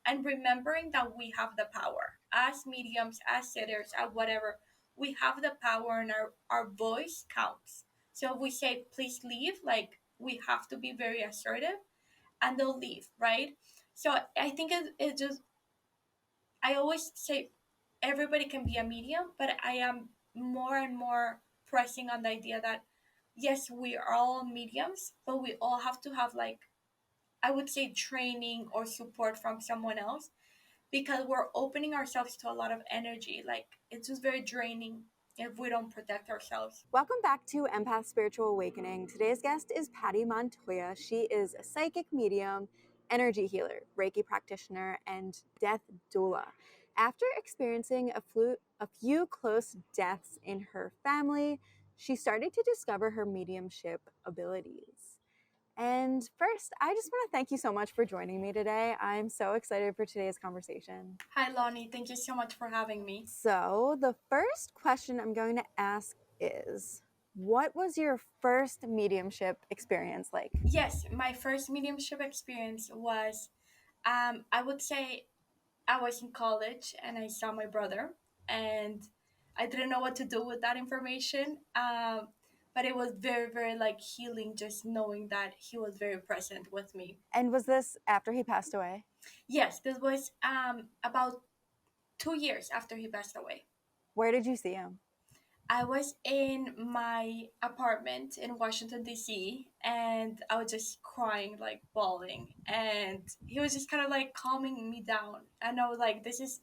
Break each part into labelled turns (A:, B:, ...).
A: and remembering that we have the power as mediums, as sitters, as whatever. We have the power, and our voice counts. So if we say please leave, like, we have to be very assertive, and they'll leave, right? So I think it just, I always say everybody can be a medium, but I am more and more pressing on the idea that yes, we are all mediums, but we all have to have, like, I would say, training or support from someone else, because we're opening ourselves to a lot of energy. Like, it's just very draining if we don't protect ourselves.
B: Welcome back to Empath Spiritual Awakening. Today's guest is Patty Montoya. She is a psychic medium, energy healer, Reiki practitioner, and death doula. After experiencing a few close deaths in her family, she started to discover her mediumship abilities. And first, I just want to thank you so much for joining me today. I'm so excited for today's conversation.
A: Hi, Lonnie. Thank you so much for having me.
B: So, the first question I'm going to ask is, what was your first mediumship experience like?
A: Yes, my first mediumship experience was, I would say, I was in college and I saw my brother, and I didn't know what to do with that information. But it was very, very like healing, just knowing that he was very present with me.
B: And was this after he passed away?
A: Yes, this was about 2 years after he passed away.
B: Where did you see him?
A: I was in my apartment in Washington, D.C., and I was just crying, like bawling. And he was just kind of like calming me down. And I was like, this is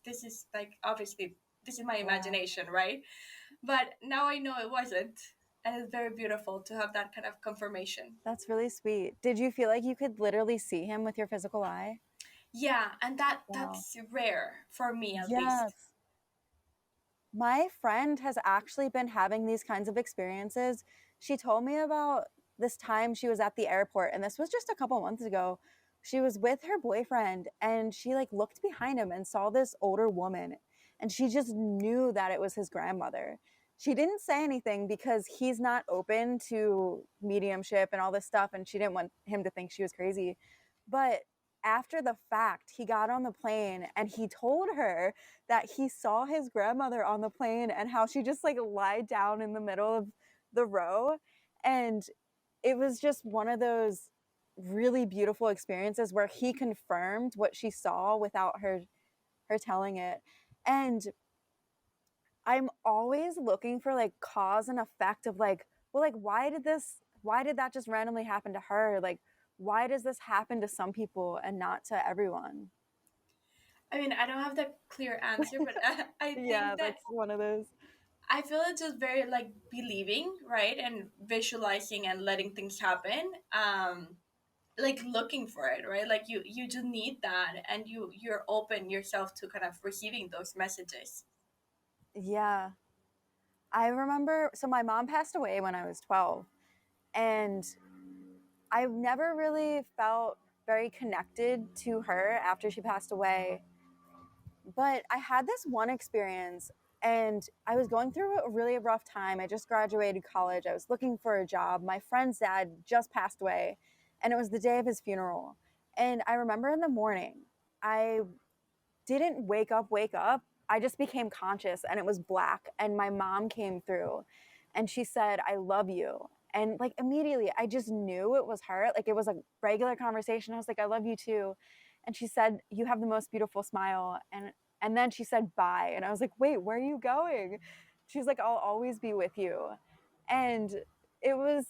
A: like, obviously, this is my imagination, right? But now I know it wasn't. And it's very beautiful to have that kind of confirmation.
B: That's really sweet. Did you feel like you could literally see him with your physical eye?
A: Yeah, and that
B: Wow.
A: that's rare for me, at least.
B: Yes. My friend has actually been having these kinds of experiences. She told me about this time she was at the airport, and this was just a couple months ago. She was with her boyfriend, and she like looked behind him and saw this older woman, and she just knew that it was his grandmother. She didn't say anything because he's not open to mediumship and all this stuff, and she didn't want him to think she was crazy. But after the fact, he got on the plane and he told her that he saw his grandmother on the plane and how she just like lied down in the middle of the row. And it was just one of those really beautiful experiences where he confirmed what she saw without her telling it. And I'm always looking for like cause and effect of like, well, like why did that just randomly happen to her? Like, why does this happen to some people and not to everyone?
A: I mean, I don't have the clear answer, but I
B: Yeah,
A: think that
B: that's one of those.
A: I feel it's just very like believing, right? And visualizing and letting things happen. Like looking for it, right? Like you just need that, and you're open yourself to kind of receiving those messages.
B: Yeah. I remember, so my mom passed away when I was 12, and I never really felt very connected to her after she passed away. But I had this one experience, and I was going through a really rough time. I just graduated college. I was looking for a job. My friend's dad just passed away, and it was the day of his funeral. And I remember in the morning, I didn't wake up. I just became conscious, and it was black. And my mom came through and she said, "I love you." And like immediately, I just knew it was her. Like it was a regular conversation. I was like, "I love you too." And she said, "You have the most beautiful smile." And then she said, "Bye." And I was like, "Wait, where are you going?" She's like, "I'll always be with you." And it was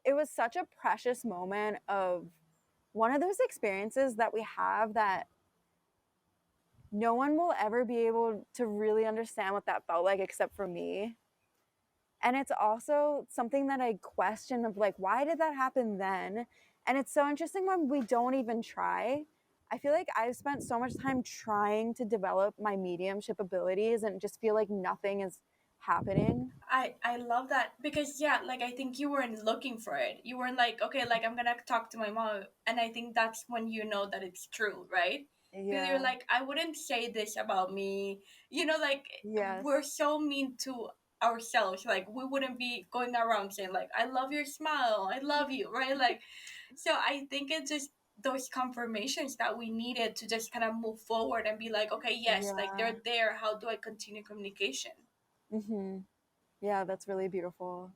B: it was such a precious moment of one of those experiences that we have that no one will ever be able to really understand what that felt like except for me. And it's also something that I question of like, why did that happen then? And it's so interesting when we don't even try. I feel like I've spent so much time trying to develop my mediumship abilities and just feel like nothing is happening.
A: I love that, because yeah, like I think you weren't looking for it. You weren't like, okay, like I'm gonna talk to my mom, and I think that's when you know that it's true, right? Because you're
B: Yeah.
A: like, I wouldn't say this about me. Like, we're
B: Yes.
A: so mean to ourselves. Like, we wouldn't be going around saying like, I love your smile, I love you, right? Like, so I think it's just those confirmations that we needed to just kind of move forward and be like, okay, yes, like
B: Yeah.
A: they're there. How do I continue communication?
B: Mm-hmm. Yeah, that's really beautiful.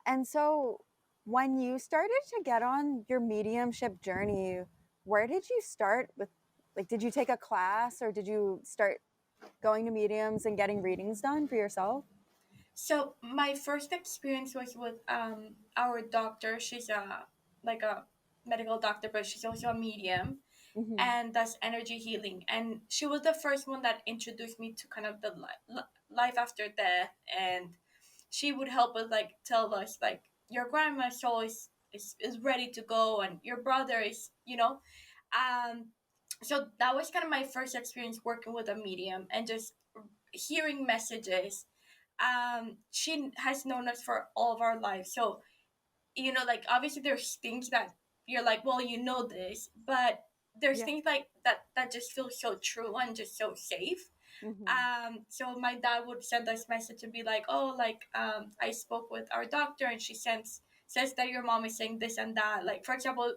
B: And so, when you started to get on your mediumship journey, where did you start with? Like, did you take a class or did you start going to mediums and getting readings done for yourself?
A: So my first experience was with our doctor. She's a like a medical doctor, but she's also a medium
B: Mm-hmm.
A: and does energy healing. And she was the first one that introduced me to kind of the life after death. And she would help us, like tell us like your grandma's soul is ready to go, and your brother is, um. So that was kind of my first experience working with a medium and just hearing messages. She has known us for all of our lives, so like obviously there's things that you're like, well, this, but there's
B: Yeah.
A: things like that just feel so true and just so safe.
B: Mm-hmm.
A: So my dad would send us message and be like, oh, like, I spoke with our doctor and she says that your mom is saying this and that. Like, for example,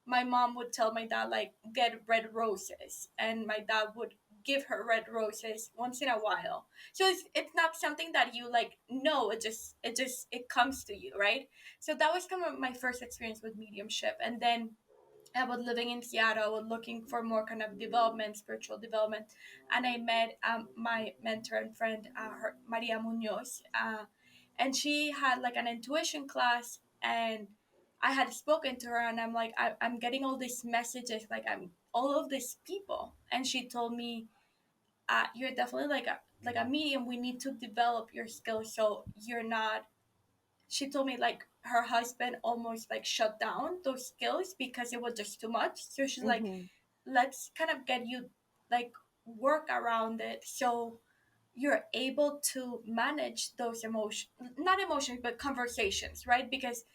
A: my mom would tell my dad like, get red roses, and my dad would give her red roses once in a while. So it's not something that you like know, it comes to you, right? So that was kind of my first experience with mediumship. And then I was living in Seattle, I was looking for more kind of development, spiritual development, and I met my mentor and friend, Maria Munoz, and she had like an intuition class, and I had spoken to her, and I'm like, I'm getting all these messages, like I'm all of these people, and she told me, you're definitely like a medium. We need to develop your skills so you're not. She told me like her husband almost like shut down those skills because it was just too much. So she's like,
B: Mm-hmm.
A: let's kind of get you like work around it so you're able to manage those emotions, not emotions, but conversations, right? Because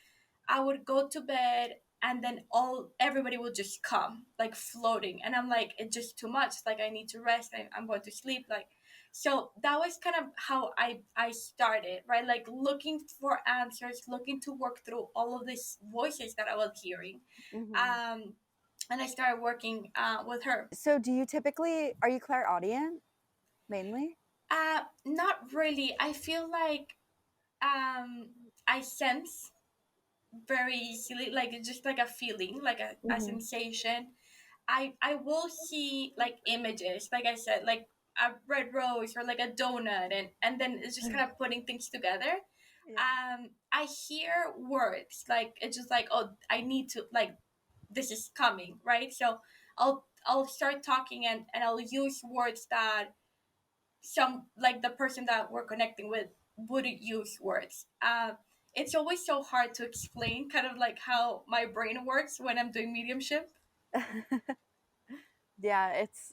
A: I would go to bed and then everybody would just come like floating, and I'm like, it's just too much, like I need to rest, I'm going to sleep, like. So that was kind of how I started, right? Like looking for answers, looking to work through all of these voices that I was hearing.
B: Mm-hmm.
A: um and I started working with her.
B: So, do you typically are you clairaudient mainly?
A: Not really. I feel like I sense very easily, like it's just like a feeling, like a
B: Mm-hmm.
A: sensation. I will see like images, like I said, like a red rose or like a donut, and then it's just kind of putting things together.
B: Yeah.
A: I hear words, like it's just like, oh, I need to, like, this is coming, right? So I'll start talking, and I'll use words that some, like the person that we're connecting with wouldn't use words. It's always so hard to explain kind of like how my brain works when I'm doing mediumship.
B: Yeah, it's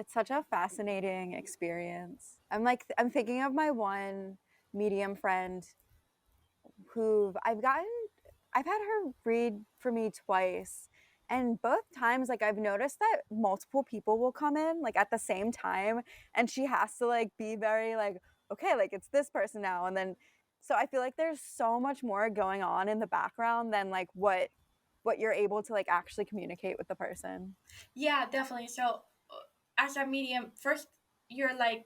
B: such a fascinating experience. I'm thinking of my one medium friend who I've had her read for me twice. And both times, like, I've noticed that multiple people will come in, like, at the same time. And she has to, like, be very, like, okay, like, it's this person now. And then, so I feel like there's so much more going on in the background than, like, what you're able to, like, actually communicate with the person.
A: Yeah, definitely. So as a medium, first you're like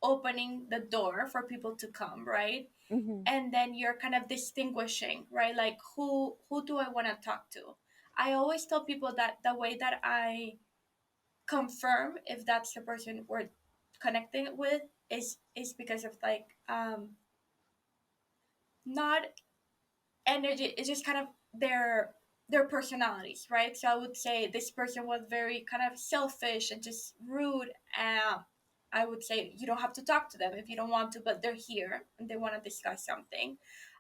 A: opening the door for people to come, right?
B: Mm-hmm.
A: And then you're kind of distinguishing, right? Like who do I want to talk to? I always tell people that the way that I confirm if that's the person we're connecting with is because of like, not energy, it's just kind of their personalities, right? So I would say this person was very kind of selfish and just rude. I would say you don't have to talk to them if you don't want to, but they're here and they want to discuss something.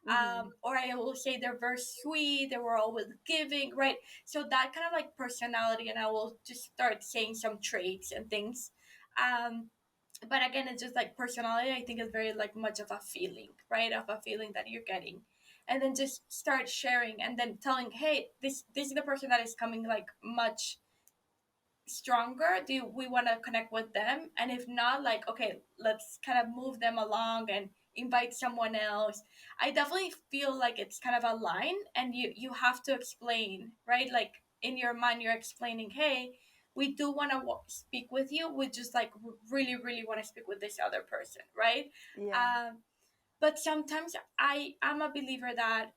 B: Mm-hmm.
A: Or I will say they're very sweet, they were always giving, right? So that kind of like personality, and I will just start saying some traits and things. um but again, it's just like personality, I think is very like much of a feeling, right? Of a feeling that you're getting, and then just start sharing and then telling, hey, this is the person that is coming like much stronger, do we want to connect with them? And if not, like, okay, let's kind of move them along and invite someone else. I definitely feel like it's kind of a line, and you have to explain, right? Like in your mind you're explaining, hey, we do want to speak with you, we just like really really want to speak with this other person, right?
B: Yeah.
A: um but sometimes I'm a believer that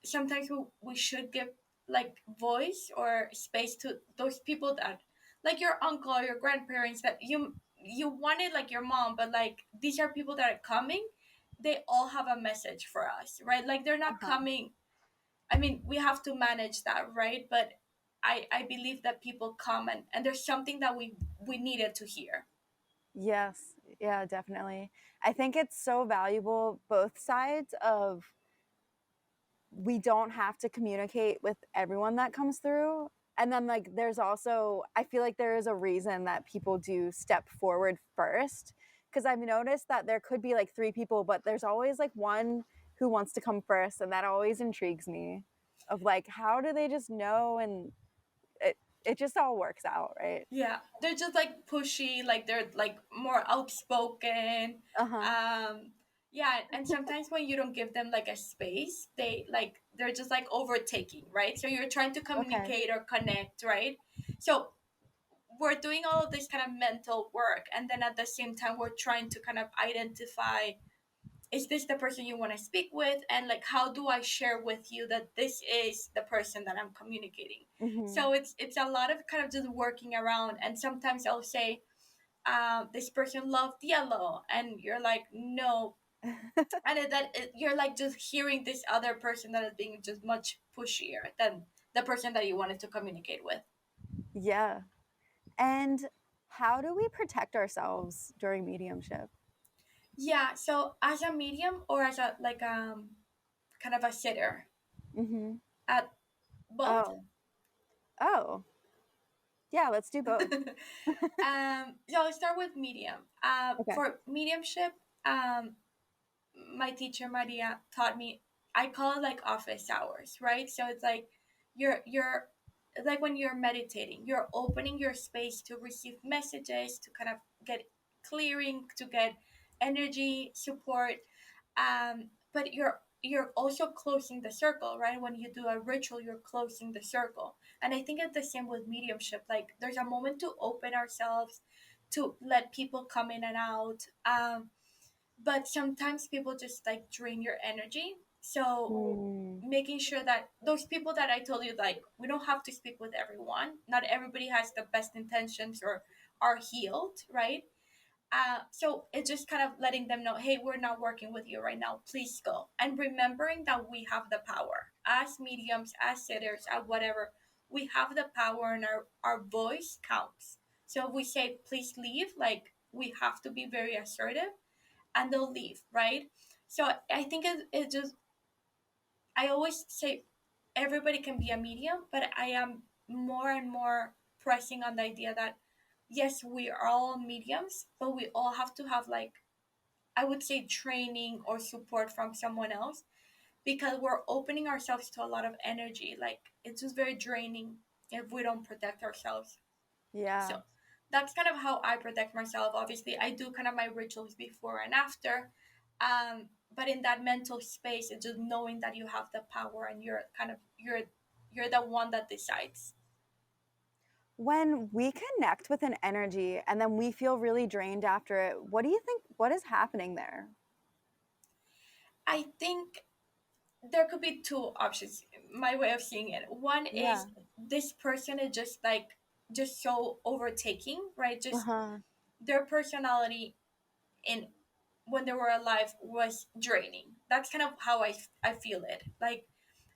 A: sometimes we should give like voice or space to those people that, like your uncle or your grandparents, that you wanted, like your mom, but like these are people that are coming, they all have a message for us, right? Like they're not
B: Uh-huh.
A: coming, I mean, we have to manage that, right? But I believe that people come, and there's something that we needed to hear.
B: Yes. Yeah, definitely. I think it's so valuable both sides of, we don't have to communicate with everyone that comes through. And then like there's also, I feel like there is a reason that people do step forward first, because I've noticed that there could be like three people, but there's always like one who wants to come first, and that always intrigues me, of like how do they just know, and it just all works out, right?
A: Yeah, they're just like pushy, like they're like more outspoken.
B: Uh-huh.
A: Yeah, and sometimes when you don't give them like a space, they're just like overtaking, right? So you're trying to
B: Okay.
A: communicate or connect, right? So we're doing all of this kind of mental work, and then at the same time we're trying to kind of identify, is this the person you want to speak with, and like how do I share with you that this is the person that I'm communicating.
B: Hmm.
A: So it's a lot of kind of just working around, and sometimes I'll say, this person loved yellow, and you're like, no. And you're like just hearing this other person that is being just much pushier than the person that you wanted to communicate with.
B: Yeah. And how do we protect ourselves during mediumship?
A: Yeah, so as a medium or as a like kind of a sitter,
B: Mm-hmm.
A: at both.
B: Oh. Oh. Yeah, let's do both.
A: So I'll start with medium.
B: Okay.
A: For mediumship, um, my teacher Maria taught me. I call it like office hours, right? So it's like you're like when you're meditating, you're opening your space to receive messages, to kind of get clearing, to get energy support. But you're also closing the circle, right? When you do a ritual, you're closing the circle. And I think it's the same with mediumship. Like there's a moment to open ourselves, to let people come in and out. But sometimes people just like drain your energy. So
B: Mm,
A: making sure that those people that I told you, like we don't have to speak with everyone. Not everybody has the best intentions or are healed, right? So it's just kind of letting them know, hey, we're not working with you right now. Please go. And remembering that we have the power as mediums, as sitters, as whatever. We have the power, and our voice counts. So if we say, please leave, like we have to be very assertive, and they'll leave, right? So I think it just, I always say everybody can be a medium, but I am more and more pressing on the idea that yes, we are all mediums, but we all have to have like, I would say, training or support from someone else, because we're opening ourselves to a lot of energy. Like it's just very draining if we don't protect ourselves.
B: yeah.
A: So that's kind of how I protect myself. Obviously, I do kind of my rituals before and after. But in that mental space, it's just knowing that you have the power, and you're the one that decides.
B: When we connect with an energy and then we feel really drained after it, what do you think? What is happening there?
A: I think there could be two options. My way of seeing it. One
B: Yeah.
A: is this person is just like just so overtaking, right?
B: Uh
A: Just
B: huh.
A: their personality in when they were alive was draining. That's kind of how I feel it. Like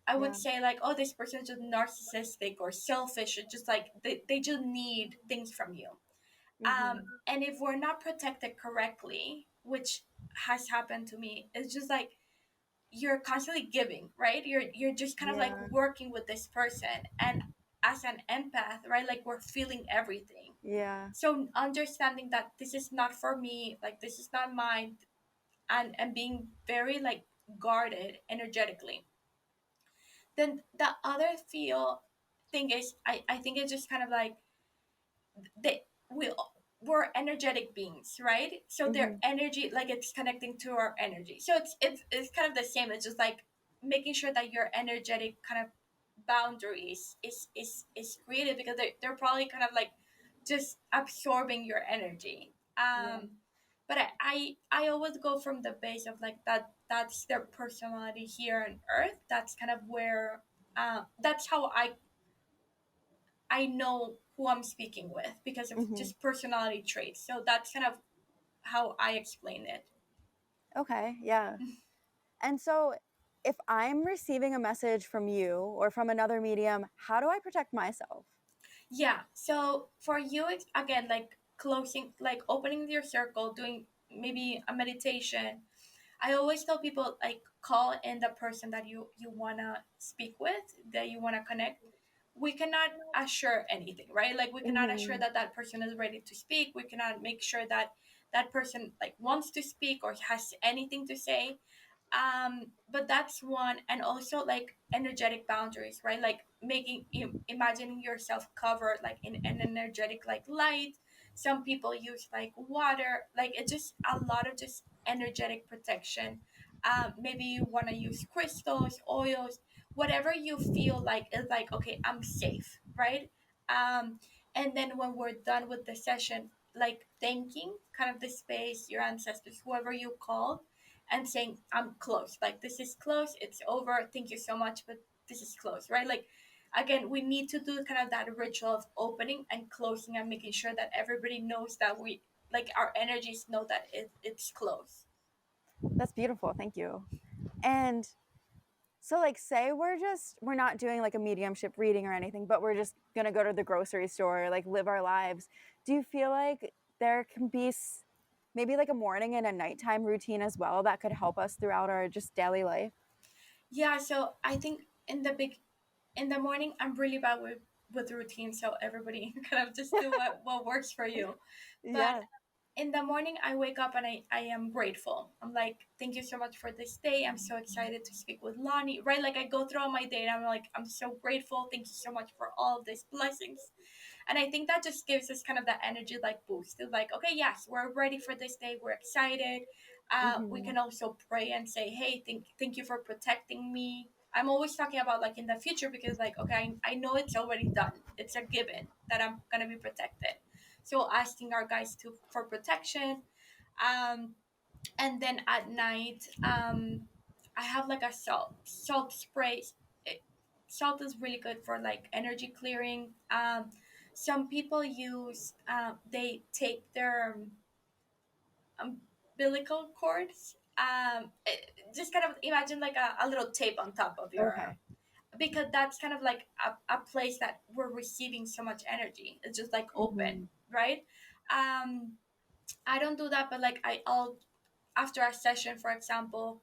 A: I would
B: Yeah.
A: say like, oh, this person is just narcissistic or selfish, or just like they just need things from you.
B: Mm-hmm.
A: And if we're not protected correctly, which has happened to me, it's just like you're constantly giving, right? You're just kind of like
B: Yeah.
A: working with this person, and as an empath, right, like we're feeling everything.
B: Yeah.
A: So understanding that this is not for me, like this is not mine, and being very like guarded energetically. Then the other feel thing is, I think it's just kind of like they we we're energetic beings, right? So their
B: Mm-hmm.
A: energy, like it's connecting to our energy. So it's kind of the same. It's just like making sure that you're energetic, kind of boundaries is created, because they're probably kind of like just absorbing your energy.
B: Yeah.
A: But I always go from the base of like that's their personality here on earth. That's kind of where that's how I know who I'm speaking with, because of
B: Hmm.
A: just personality traits. So that's kind of how I explain it.
B: Okay. Yeah. And so, if I'm receiving a message from you or from another medium, how do I protect myself?
A: Yeah. So for you, it's again like closing, like opening your circle, doing maybe a meditation. I always tell people like call in the person that you wanna speak with, that you wanna connect. We cannot assure anything, right? Like we cannot assure
B: Hmm.
A: that that person is ready to speak. We cannot make sure that that person like wants to speak or has anything to say. But that's one. And also like energetic boundaries, right? Like imagining yourself covered like in an energetic like light. Some people use like water, like it's just a lot of just energetic protection. Maybe you want to use crystals, oils, whatever you feel like is like, okay, I'm safe, right? um and then when we're done with the session, like thanking kind of the space, your ancestors, whoever you called, and saying, I'm close. Like this is close. It's over. Thank you so much, but this is close, right? Like again, we need to do kind of that ritual of opening and closing and making sure that everybody knows that we like our energies know that it's close.
B: That's beautiful. Thank you. And so, like, say we're not doing like a mediumship reading or anything, but we're just gonna go to the grocery store, like live our lives. Do you feel like there can be maybe like a morning and a nighttime routine as well that could help us throughout our just daily life?
A: Yeah, so I think in the morning I'm really bad with routine, so everybody kind of just do what works for you. But
B: Yeah.
A: in the morning I wake up and I am grateful. I'm like, thank you so much for this day. I'm so excited to speak with Lonnie, right? Like I go through all my day and I'm like, I'm so grateful. Thank you so much for all of these blessings. And I think that just gives us kind of that energy like boost. It's like, okay, yes, we're ready for this day. We're excited. We
B: Hmm.
A: can also pray and say, hey, thank you for protecting me. I'm always talking about like in the future, because like, okay, I know it's already done. It's a given that I'm gonna be protected. So asking our guys to for protection. Um, and then at night, I have like a salt spray. It, Salt is really good for like energy clearing. Some people use they tape their umbilical cords. Just kind of imagine like a little tape on top of your
B: Okay.
A: because that's kind of like a place that we're receiving so much energy. It's just like open,
B: Hmm.
A: right? um I don't do that, but like I'll after a session, for example,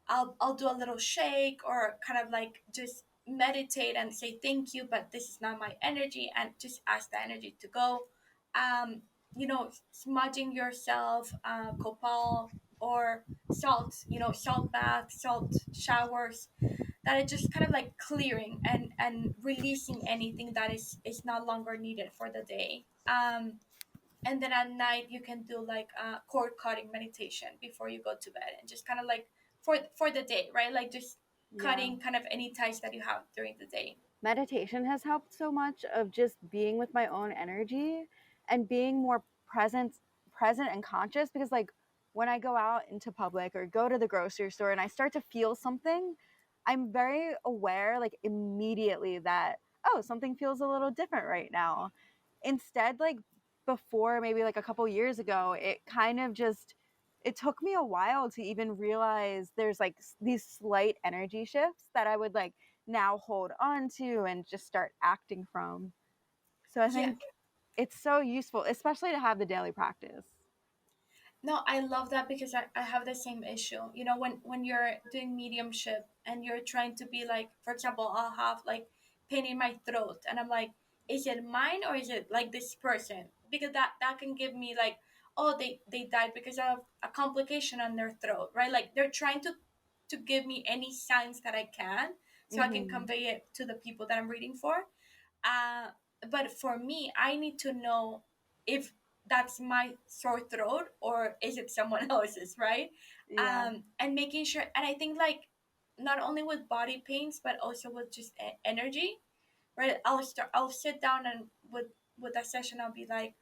A: I'll do a little shake or kind of like just meditate and say thank you, but this is not my energy, and just ask the energy to go. Um, smudging yourself, copal or salt, salt bath, salt showers, that are just kind of like clearing and releasing anything that is no longer needed for the day. And then at night you can do like a cord cutting meditation before you go to bed, and just kind of like for the day, right? Like just
B: Yeah.
A: cutting kind of any ties that you have during the day.
B: Meditation has helped so much of just being with my own energy and being more present and conscious, because like when I go out into public or go to the grocery store and I start to feel something, I'm very aware like immediately that, oh, something feels a little different right now. Instead, like before, maybe like a couple years ago, it kind of just it took me a while to even realize there's like these slight energy shifts that I would like now hold on to and just start acting from. So I
A: Yeah.
B: think it's so useful, especially to have the daily practice.
A: No, I love that, because I have the same issue. When you're doing mediumship and you're trying to be like, for example, I'll have like pain in my throat, and I'm like, is it mine or is it like this person? Because that can give me like, oh, they died because of a complication on their throat, right? Like they're trying to give me any signs that I can, so I can
B: Hmm.
A: convey it to the people that I'm reading for. uh, but for me, I need to know if that's my sore throat or is it someone else's, right?
B: Yeah.
A: And making sure, and I think like not only with body pains but also with just energy, right? I'll sit down and with that session I'll be like,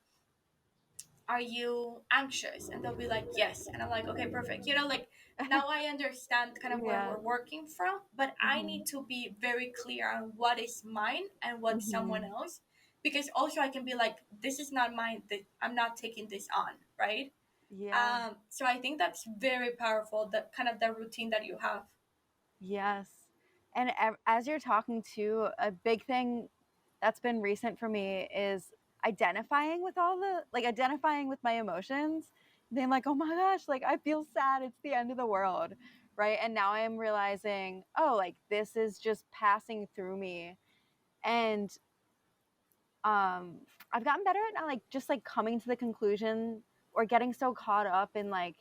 A: are you anxious? And they'll be like, yes. And I'm like, okay, perfect. Like now I understand kind of where
B: Yeah.
A: we're working from, but I
B: Mhm.
A: need to be very clear on what is mine and what's someone
B: Mhm.
A: else. Because also I can be like, this is not mine, that I'm not taking this on, right?
B: Yeah.
A: So I think that's very powerful, that kind of the routine that you have.
B: Yes. And as you're talking to, a big thing that's been recent for me is identifying with identifying with my emotions, being like, oh my gosh, like I feel sad, it's the end of the world, right? And now I'm realizing, oh, like this is just passing through me. And um I've gotten better at not like just like coming to the conclusion or getting so caught up in like,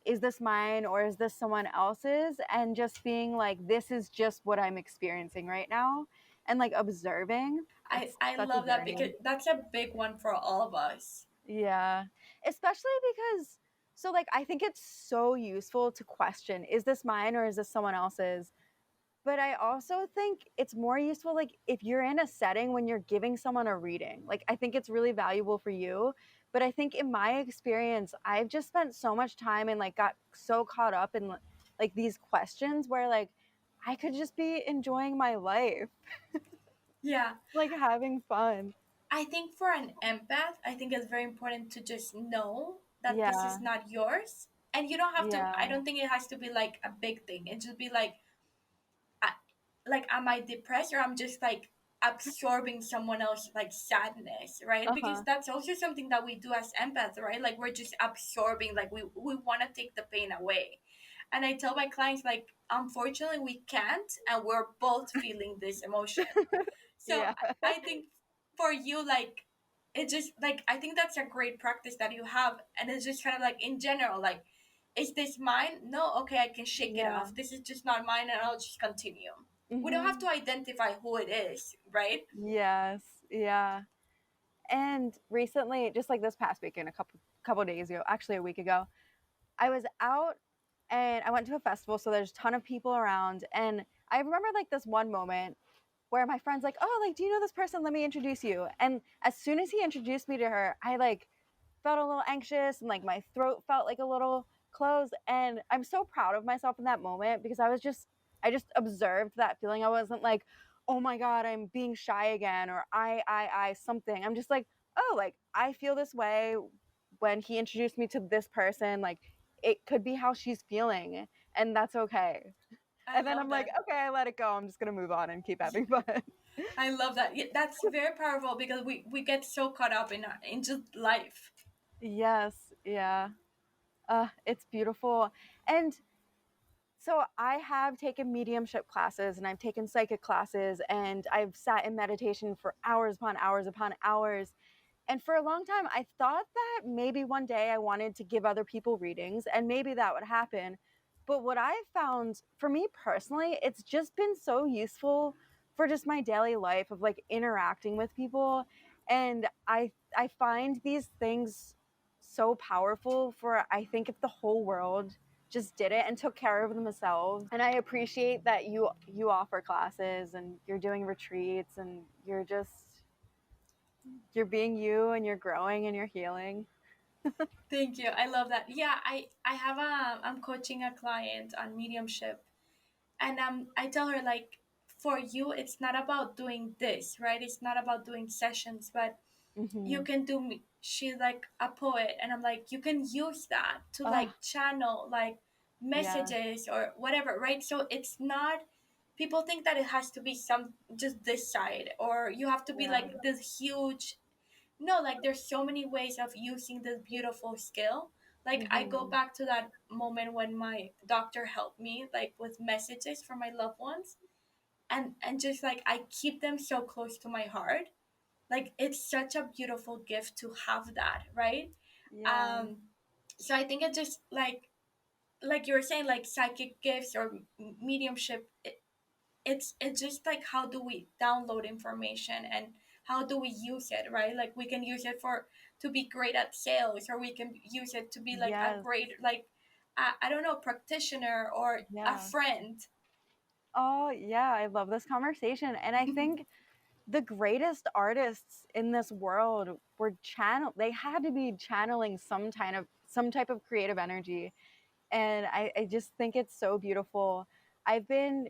B: is this mine or is this someone else's, and just being like, this is just what I'm experiencing right now, and like observing. It's
A: I
B: such a
A: love that
B: journey.
A: because that's a big one for all of us.
B: Yeah, especially because, so like I think it's so useful to question, is this mine or is this someone else's. But I also think it's more useful, like if you're in a setting when you're giving someone a reading, like I think it's really valuable for you. But I think in my experience, I've just spent so much time and like got so caught up in like these questions where like I could just be enjoying my life,
A: Yeah,
B: like having fun.
A: I think for an empath, I think it's very important to just know that this
B: Yeah,
A: is not yours. And you don't have to, I
B: yeah,
A: don't think it has to be like a big thing. It just be like, I, like, am I depressed, or I'm just like absorbing someone else like sadness, right? Because
B: uh-huh.
A: that's also something that we do as empaths, right? Like we're just absorbing, like we want to take the pain away. And I tell my clients, like, unfortunately we can't, and we're both feeling this emotion. So
B: Yeah,
A: I think for you, like, it just like, I think that's a great practice that you have, and it's just kind of like in general, like, is this mine? No, okay, I can shake it
B: yeah.
A: off. This is just not mine, and I'll just continue. We don't have
B: Hmm.
A: to identify who it is, right?
B: Yes, yeah. And recently, just like this past weekend, a couple days ago, actually a week ago, I was out and I went to a festival, so there's a ton of people around. And I remember like this one moment where my friend's like, "Oh, like, do you know this person? Let me introduce you." And as soon as he introduced me to her, I like felt a little anxious and like my throat felt like a little closed. And I'm so proud of myself in that moment because I just observed that feeling. I wasn't like, oh my God, I'm being shy again, or I something. I'm just like, oh, like I feel this way when he introduced me to this person. Like it could be how she's feeling, and that's okay.
A: I
B: And then
A: love
B: I'm like,
A: that.
B: okay, I let it go. I'm just gonna move on and keep having fun.
A: I love that. Yeah, that's very powerful because we get so caught up in just life.
B: Yes, yeah. It's beautiful. And so I have taken mediumship classes and I've taken psychic classes and I've sat in meditation for hours upon hours upon hours. And for a long time, I thought that maybe one day I wanted to give other people readings and maybe that would happen. But what I found for me personally, it's just been so useful for just my daily life of like interacting with people. And I find these things so powerful for, I think, if the whole world just did it and took care of themselves. And I appreciate that you offer classes and you're doing retreats and you're being you and you're growing and you're healing.
A: Thank you. I love that. Yeah, I have I'm coaching a client on mediumship, and I tell her, like, for you it's not about doing this, right? It's not about doing sessions, but you
B: Mm-hmm.
A: can do she's like a poet, and I'm like, you can use that to
B: Oh,
A: like channel like
B: yeah.
A: messages or whatever, right? So it's not, people think that it has to be some just this side, or you have to be
B: Yeah.
A: like this huge. No, like there's so many ways of using this beautiful skill. Like I go
B: Mm-hmm.
A: back to that moment when my doctor helped me like with messages for my loved ones, and just like I keep them so close to my heart. Like it's such a beautiful gift to have that, right?
B: Yeah.
A: um so I think it just like you were saying, like psychic gifts or mediumship, it's just like, how do we download information and how do we use it, right? Like we can use it for to be great at sales, or we can use it to be like a
B: Yes.
A: great, like, I don't know, practitioner or a
B: Yeah.
A: friend.
B: Oh, yeah, I love this conversation. And I think the greatest artists in this world were they had to be channeling some type of creative energy. And I just think it's so beautiful. I've been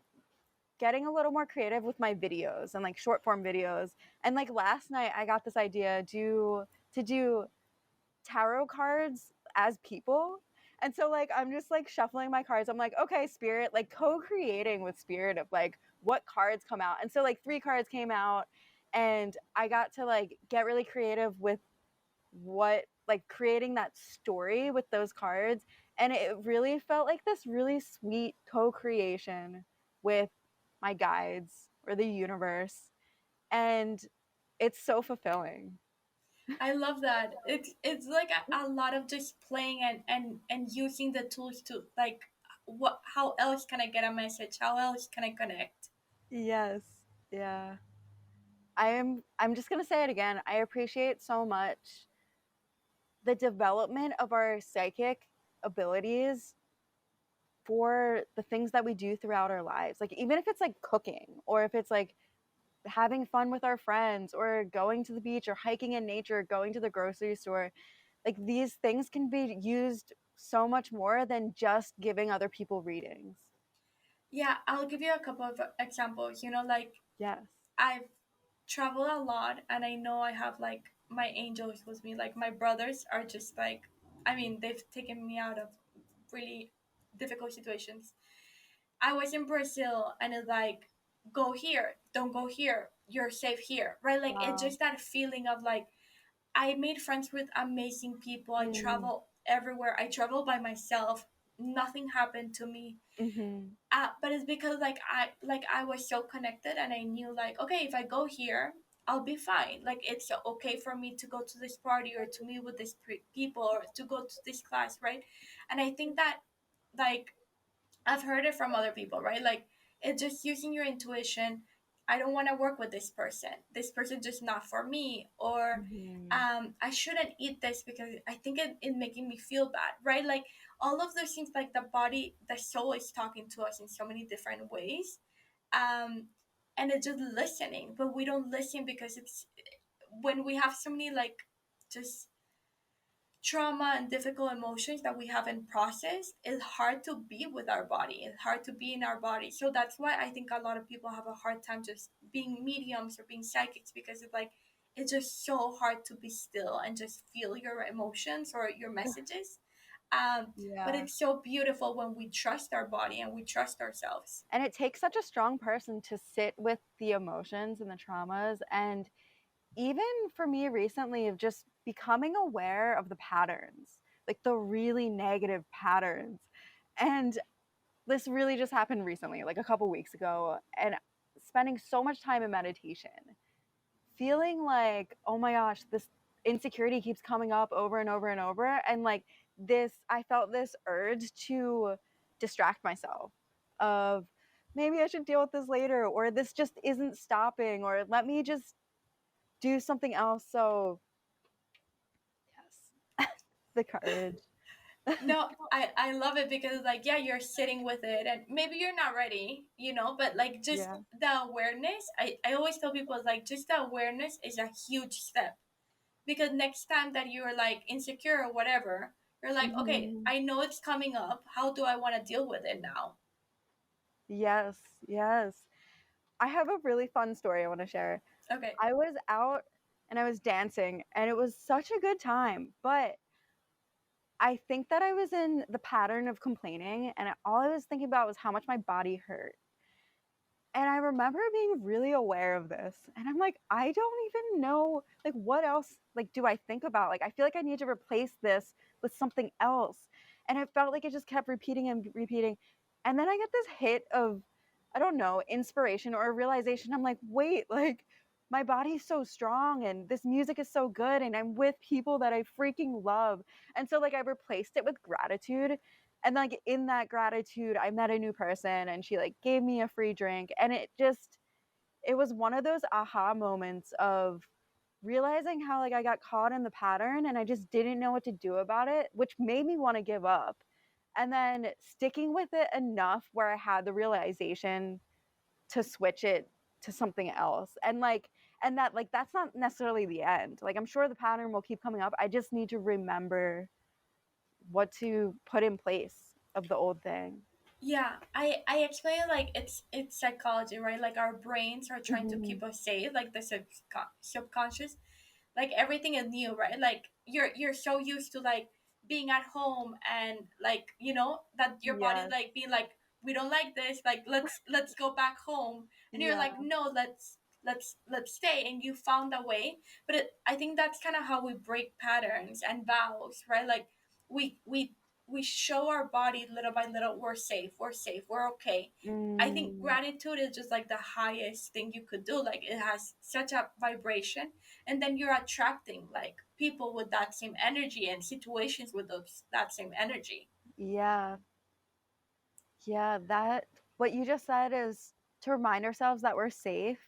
B: getting a little more creative with my videos and like short form videos. And like last night I got this idea to do tarot cards as people. And so like I'm just like shuffling my cards. I'm like, okay, spirit, like co-creating with spirit of like what cards come out. And so like 3 cards came out and I got to like get really creative with what like creating that story with those cards, and it really felt like this really sweet co-creation with my guides or the universe, and it's so fulfilling.
A: I love that. It's like a lot of just playing and using the tools to like what how else can I get a message? How else can I connect?
B: Yes. Yeah. I'm just going to say it again. I appreciate so much the development of our psychic abilities for the things that we do throughout our lives. Like even if it's like cooking or if it's like having fun with our friends or going to the beach or hiking in nature, going to the grocery store, like these things can be used so much more than just giving other people readings.
A: Yeah, I'll give you a couple of examples. Like
B: Yes.
A: I've traveled a lot and I know I have like my angels with me. Like my brothers are just like I mean, they've taken me out of really difficult situations. I was in Brazil and it's like go here, don't go here, you're safe here. Right? Like it's
B: Wow.
A: just that feeling of like I made friends with amazing people. I
B: Mm.
A: travel everywhere. I travel by myself. Nothing happened to me.
B: Mm-hmm.
A: But it's because like I was so connected and I knew like okay, if I go here I'll be fine. Like it's okay for me to go to this party or to meet with these people or to go to this class, right? And I think that like I've heard it from other people, right? Like it's just using your intuition. I don't want to work with this person. This person just not for me. Or
B: Mm-hmm.
A: I shouldn't eat this because I think it making me feel bad, right? Like all of those things, like the body, the soul is talking to us in so many different ways. Um, and it's just listening, but we don't listen because it's when we have so many like just trauma and difficult emotions that we haven't processed, it's hard to be with our body. It's hard to be in our body. So that's why I think a lot of people have a hard time just being mediums or being psychics because it's like it's just so hard to be still and just feel your emotions or your messages. But
B: Yeah.
A: it's so beautiful when we trust our body and we trust ourselves.
B: And it takes such a strong person to sit with the emotions and the traumas. And even for me recently, of just becoming aware of the patterns, like the really negative patterns. And this really just happened recently, like a couple weeks ago. And spending so much time in meditation, feeling like, oh my gosh, this insecurity keeps coming up over and over and over. And like I felt this urge to distract myself of maybe I should deal with this later, or this just isn't stopping, or let me just do something else. So, yes, the courage.
A: No, I love it because like yeah, you're sitting with it and maybe you're not ready, but like just
B: Yeah.
A: the awareness. I always tell people like just the awareness is a huge step because next time that you're like insecure or whatever, you're like okay,
B: Hmm.
A: I know it's coming up. How do I want to deal with it now?
B: Yes, yes. I have a really fun story I want to share.
A: Okay.
B: I was out and I was dancing, and it was such a good time, but I think that I was in the pattern of complaining, and all I was thinking about was how much my body hurt. And I remember being really aware of this. And I'm like, I don't even know, like, what else, like, do I think about? Like, I feel like I need to replace this with something else. And I felt like it just kept repeating and repeating. And then I get this hit of, I don't know, inspiration or a realization. I'm like, wait, like, my body's so strong and this music is so good and I'm with people that I freaking love. And so, like, I replaced it with gratitude, and like in that gratitude I met a new person and she like gave me a free drink, and it was one of those aha moments of realizing how like I got caught in the pattern and I just didn't know what to do about it, which made me want to give up, and then sticking with it enough where I had the realization to switch it to something else. And like, and that like that's not necessarily the end. Like I'm sure the pattern will keep coming up. I just need to remember what to put in place of the old thing.
A: Yeah, I explain it like it's psychology, right? Like our brains are trying to
B: Mm-hmm.
A: keep us safe, like the subconscious, like everything is new, right? Like you're so used to like being at home, and like that your body's
B: Yes.
A: like being like, we don't like this, like let's go back home, and you're
B: Yeah.
A: like, no, let's stay, and you found a way. But I think that's kind of how we break patterns and vows, right? Like we we we show our body little by little, we're safe, we're okay. I think
B: Mm,
A: gratitude is just like the highest thing you could do. Like it has such a vibration, and then you're attracting like people with that same energy and situations with that same energy.
B: yeah. Yeah. That, what you just said is to remind ourselves that we're safe.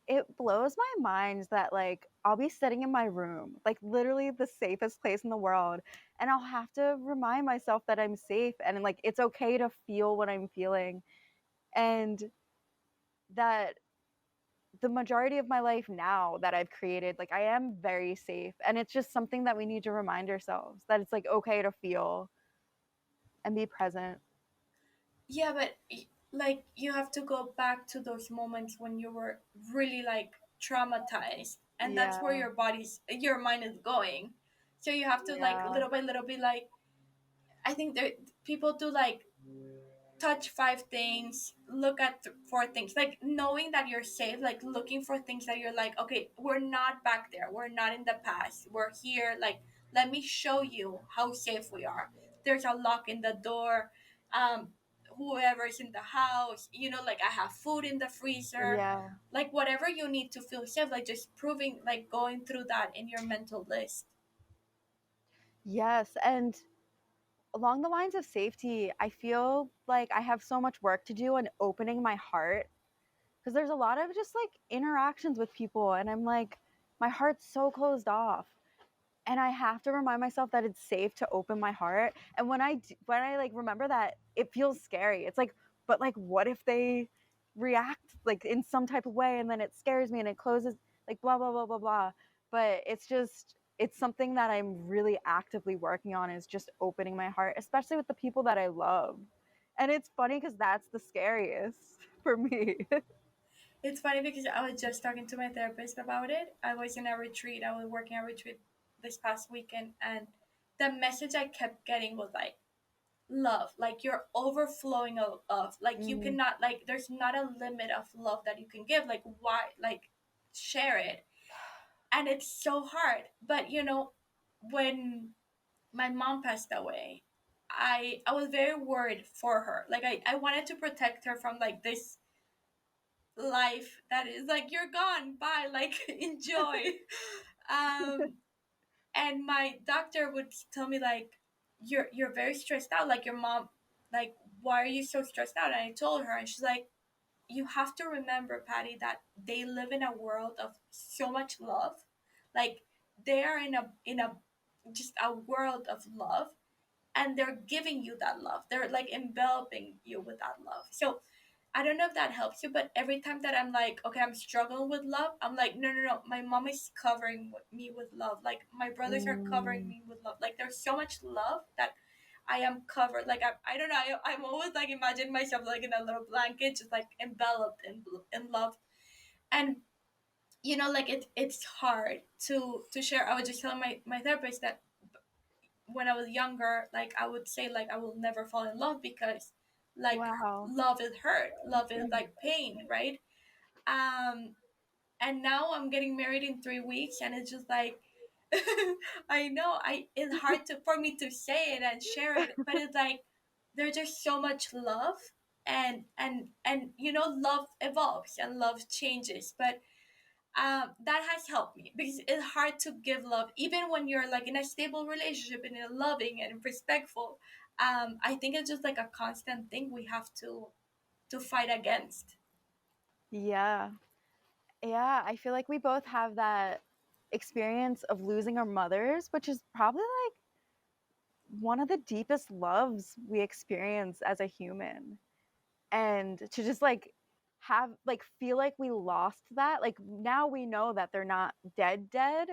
B: It blows my mind that like I'll be sitting in my room, like literally the safest place in the world, and I'll have to remind myself that I'm safe and like it's okay to feel what I'm feeling, and that the majority of my life now that I've created, like I am very safe, and it's just something that we need to remind ourselves that it's like okay to feel and be present.
A: Yeah, but like you have to go back to those moments when you were really like traumatized, and that's where
B: Yeah.
A: your mind is going. So you have to like
B: Yeah.
A: little by little be like, I think there people do like touch five things, look at four things, like knowing that you're safe, like looking for things that you're like, okay, we're not back there, we're not in the past, we're here, like let me show you how safe we are. There's a lock in the door, um whoever's in the house, like I have food in the freezer,
B: Yeah.
A: like whatever you need to feel safe, like just proving, like going through that in your mental list.
B: Yes. And along the lines of safety, I feel like I have so much work to do in opening my heart, because there's a lot of just like interactions with people, and I'm like, my heart's so closed off. And I have to remind myself that it's safe to open my heart. And when I like remember that, it feels scary. It's like, but like, what if they react like in some type of way, and then it scares me and it closes, like blah blah blah blah blah. But it's just, it's something that I'm really actively working on, is just opening my heart, especially with the people that I love. And it's funny because that's the scariest for me.
A: It's funny because I was just talking to my therapist about it. I was in a retreat. I was working a retreat this past weekend, and the message I kept getting was like, love. Like you're overflowing of like you
B: Mm,
A: cannot, like there's not a limit of love that you can give. Like why, like share it. And it's so hard. But when my mom passed away, I was very worried for her. Like I wanted to protect her from like this life that is like, you're gone, bye, like enjoy. um and my doctor would tell me like, you're very stressed out, like your mom, like why are you so stressed out? And I told her, and she's like, you have to remember, Patty, that they live in a world of so much love. Like they are in a just a world of love, and they're giving you that love, they're like enveloping you with that love. So I don't know if that helps you, but every time that I'm like, okay, I'm struggling with love, I'm like, no, no, no, my mom is covering me with love. Like my brothers are covering
B: mm,
A: me with love. Like there's so much love that I am covered. Like I don't know. I'm always like imagining myself like in a little blanket, just like enveloped in love. And like it's hard to share. I was just telling my therapist that when I was younger, like I would say like I will never fall in love because like
B: wow.
A: love is hurt, love is like pain, right? Um, and now I'm getting married in 3 weeks, and it's just like I know I it's hard to for me to say it and share it, but it's like there's just so much love, and love evolves and love changes, but that has helped me because it's hard to give love even when you're like in a stable relationship and in a loving and respectful. I think it's just like a constant thing we have to fight against.
B: Yeah. Yeah, I feel like we both have that experience of losing our mothers, which is probably like one of the deepest loves we experience as a human. And to just like have like feel like we lost that. Like now we know that they're not dead,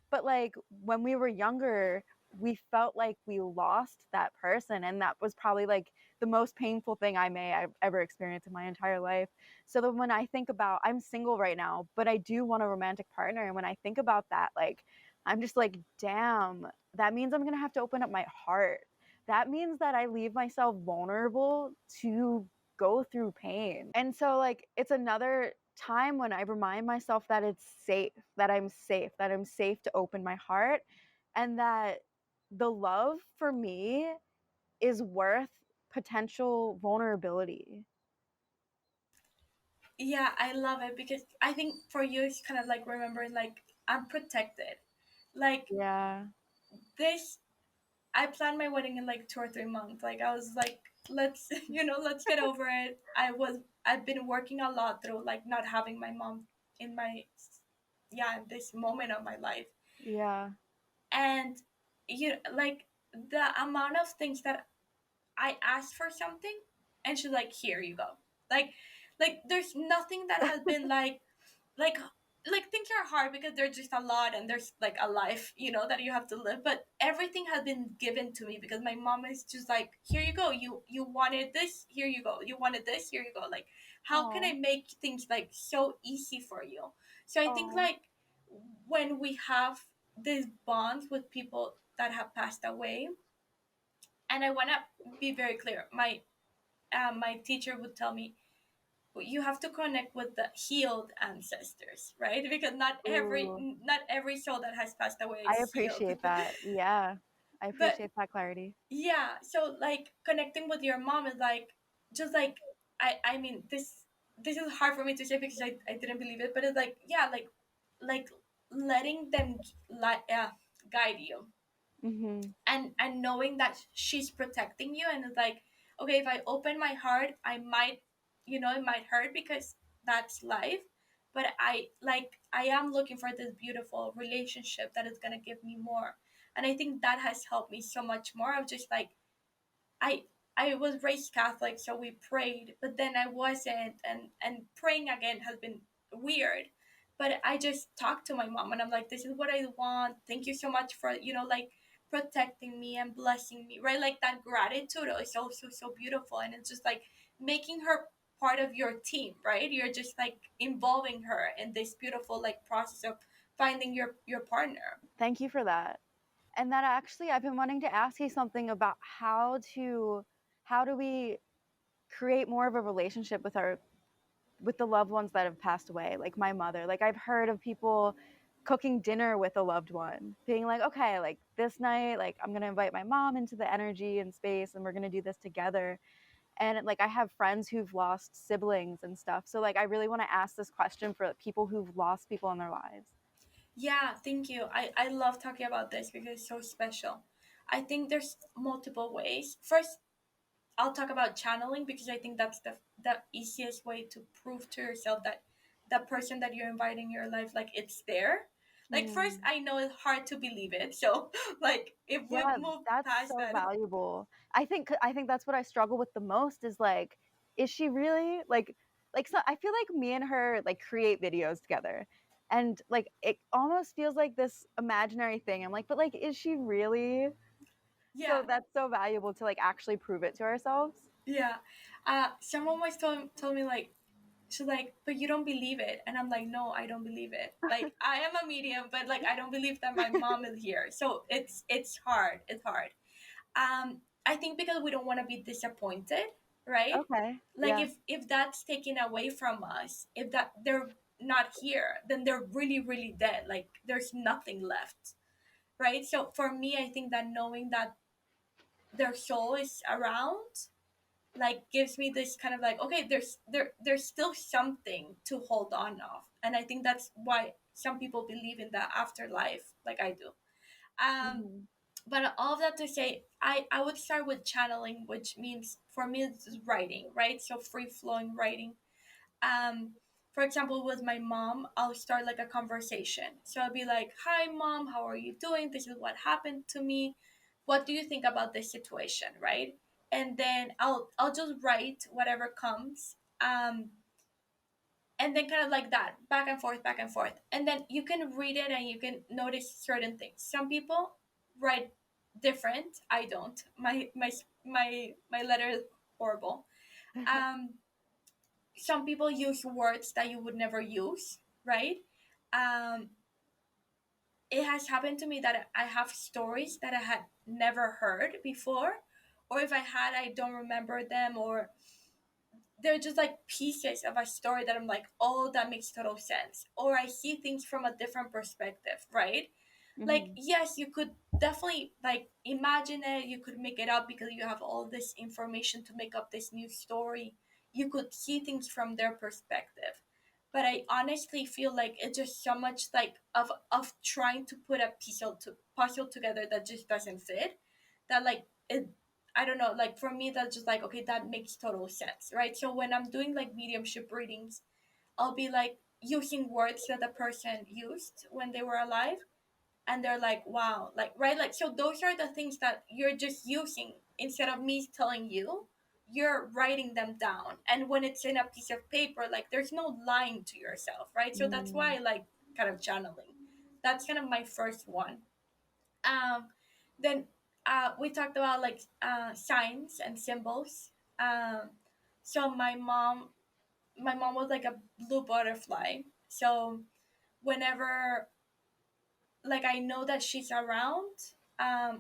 B: but like when we were younger, we felt like we lost that person, and that was probably like the most painful thing I've ever experienced in my entire life. So that when I think about, I'm single right now, but I do want a romantic partner, and when I think about that, like I'm just like, damn, that means I'm gonna have to open up my heart. That means that I leave myself vulnerable to go through pain. And so like it's another time when I remind myself that it's safe, that I'm safe to open my heart, and that the love for me is worth potential vulnerability.
A: Yeah, I love it because I think for you it's kind of like remembering like I'm protected. Like
B: Yeah.
A: this, I planned my wedding in like 2 or 3 months. Like I was like, let's let's get over it. I've been working a lot through like not having my mom in my, yeah, in this moment of my life.
B: Yeah.
A: And like the amount of things that I asked for something and she's like, here you go. Like there's nothing that has been like things are hard because there's just a lot and there's like a life, that you have to live, but everything has been given to me because my mom is just like, here you go, you wanted this, here you go, you wanted this, here you go. Like how can I
B: Oh.
A: make things like so easy for you? So I think
B: Oh.
A: like when we have these bonds with people that have passed away, and I want to be very clear, my teacher would tell me you have to connect with the healed ancestors, right? Because
B: Ooh.
A: not every soul that has passed away
B: I
A: is healed.
B: appreciate that. Yeah. I
A: But
B: appreciate that clarity.
A: yeah, so like connecting with your mom is like just like I mean this is hard for me to say because I didn't believe it, but it's like, yeah, like letting them like guide you,
B: Mhm.
A: and knowing that she's protecting you, and it's like, okay, if I open my heart I might, it might hurt because that's life, but I am looking for this beautiful relationship that is going to give me more. And I think that has helped me so much more of just like I I was raised Catholic, so we prayed, but then I wasn't, and praying again has been weird. But I just talked to my mom, and I'm like, this is what I want. Thank you so much for like protecting me and blessing me, right? Like that gratitude is so beautiful, and it's just like making her part of your team, right? You're just like involving her in this beautiful like process of finding your partner.
B: Thank you for that. And that actually, I've been wanting to ask you something about how do we create more of a relationship with our with the loved ones that have passed away, like my mother. Like I've heard of people cooking dinner with a loved one, being like, okay, like this night, like I'm gonna invite my mom into the energy and space, and we're gonna do this together. And like I have friends who've lost siblings and stuff, so like I really want to ask this question for people who've lost people in their lives.
A: Yeah, thank you. I love talking about this because it's so special. I think there's multiple ways. First, I'll talk about channeling because I think that's the easiest way to prove to yourself that the person that you're inviting in your life, like it's there. Like first,
B: Hmm.
A: I know it's hard to believe it. So like if we
B: Yeah,
A: move
B: that's
A: past
B: so
A: that,
B: valuable. I think that's what I struggle with the most is like, is she really like so I feel like me and her like create videos together. And like it almost feels like this imaginary thing. I'm like, but like, is she really? So
A: yeah,
B: that's so valuable to like actually prove it to ourselves.
A: yeah. Someone was told me like, she's like, but you don't believe it, and I'm like, no, I don't believe it. Like I am a medium, but like I don't believe that my mom is here. So it's hard. It's hard. I think because we don't want to be disappointed, right?
B: Okay.
A: Like
B: Yeah.
A: if that's taken away from us, if that they're not here, then they're really dead. Like there's nothing left, right? So for me, I think that knowing that their soul is around like gives me this kind of like, okay, there's still something to hold on of, and I think that's why some people believe in the afterlife like I do. um
B: Hmm.
A: but all of that to say, I would start with channeling, which means for me it's writing, right? So free flowing writing. um for example, with my mom, I'll start like a conversation. So I'll be like, hi mom, how are you doing? This is what happened to me. What do you think about this situation, right? And then I'll just write whatever comes. and then kind of like that, back and forth, and then you can read it and you can notice certain things. Some people write different. I don't. My letter is horrible. um some people use words that you would never use, right? um it has happened to me that I have stories that I had never heard before, or if I had, I don't remember them, or they're just like pieces of a story that I'm like, oh, that makes total sense. Or I see things from a different perspective, right? Like,
B: Hmm.
A: yes, you could definitely like imagine it, you could make it up because you have all this information to make up this new story. You could see things from their perspective. But I honestly feel like it's just so much like of trying to put a puzzle together that just doesn't fit. That like it I don't know, like for me that's just like, okay, that makes total sense, right? So when I'm doing like mediumship readings, I'll be like using words that the person used when they were alive, and they're like, wow, like, right, like, so those are the things that you're just using. Instead of me telling you, you're writing them down, and when it's in a piece of paper, like, there's no lying to yourself, right? So that's why
B: Mm.
A: I like kind of channeling. That's kind of my first one. um then we talked about like signs and symbols. So my mom was like a blue butterfly. So whenever, like, I know that she's around.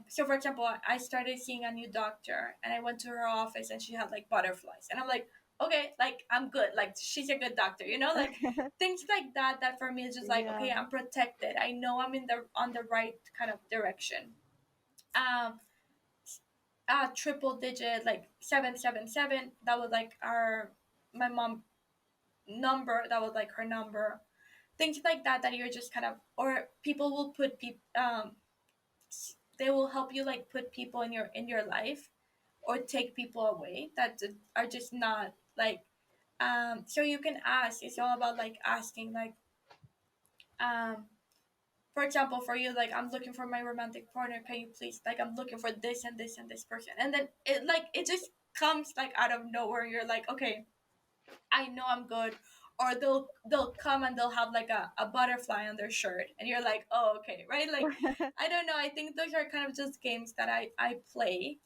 A: So for example, I started seeing a new doctor, and I went to her office, and she had like butterflies, and I'm like, okay, like, I'm good. Like, she's a good doctor, like things like that. That for me is just like,
B: Yeah.
A: okay, I'm protected. I know I'm in the on the right kind of direction. Um, triple digit, like 777. That was like our my mom number. That was like her number. Things like that, that you're just kind of, or people will put they will help you like put people in your life, or take people away that are just not like. So you can ask. It's all about like asking, like, um for example, for you, like, I'm looking for my romantic partner, can you please, like, I'm looking for this and this and this person, and then it just comes like out of nowhere. You're like, okay, I know I'm good. Or they'll come and they'll have like a butterfly on their shirt, and you're like, oh, okay, right? Like, I don't know. I think those are kind of just games that I play.